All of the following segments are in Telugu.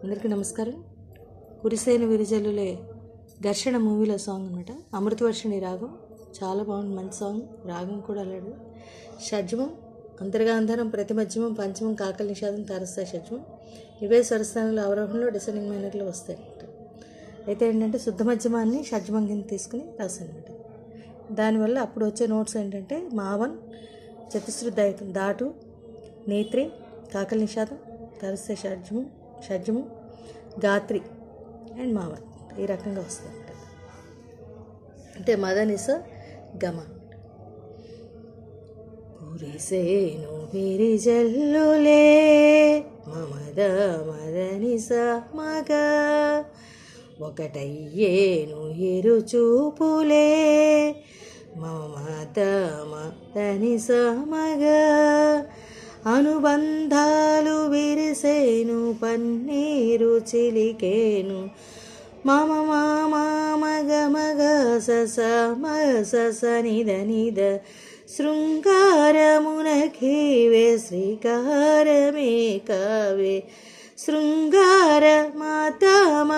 అందరికీ నమస్కారం. కురిసేను విరిజల్లులే ఘర్షణ మూవీలో సాంగ్ అనమాట. అమృతవర్షిణి రాగం చాలా బాగుంది, మంచి సాంగ్. రాగం కూడా అలాడు. షడ్జమం అంతర్గాంధారం, ప్రతిమధ్యమం, పంచమం, కాకల నిషాదం, తారస్థాయి షడ్జమం. ఇవే స్వరస్థానంలో అవరోహంలో డిసెండింగ్ మైనర్లో వస్తాయి అనమాట. అయితే ఏంటంటే శుద్ధ మధ్యమాన్ని షడ్జమం కింద తీసుకుని రాశానమాట. దానివల్ల అప్పుడు వచ్చే నోట్స్ ఏంటంటే మావన్, చతుశ్రుద్ధాయతం, దాటు, నేత్రి, కాకల నిషాదం, తారస్థాయి షడ్జము, గాత్రి అండ్ మావన్. ఈ రకంగా వస్తాయి అన్నమాట. అంటే మదనిస గమ. కురిసేను విరిజల్లులే మమద మదనిస మగ, ఒకటయ్యేను ఎరుచూపులే మమద మదనిస మగ, అనుబంధాలు విరిసేను పన్నీరు చిలికేను మమ మామ మగ మగ సస సస నిద నిద, శృంగారమునఖీవే శ్రీకారమే కావే, శృంగార మాతామ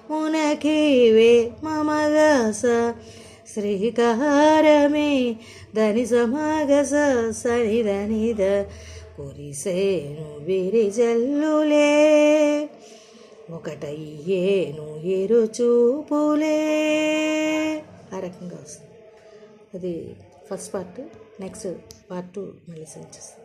మునఖీవే మమగ స, శ్రీకారమే ధని సమగ సని ధనిద, కురిసేను విరిజల్లులే ఒకటయ్యేను ఎరుచూపులే. ఆ రకంగా వస్తుంది. అది ఫస్ట్ పార్ట్. నెక్స్ట్ పార్ట్ 2 మళ్ళీ సెండ్ చేస్తాను.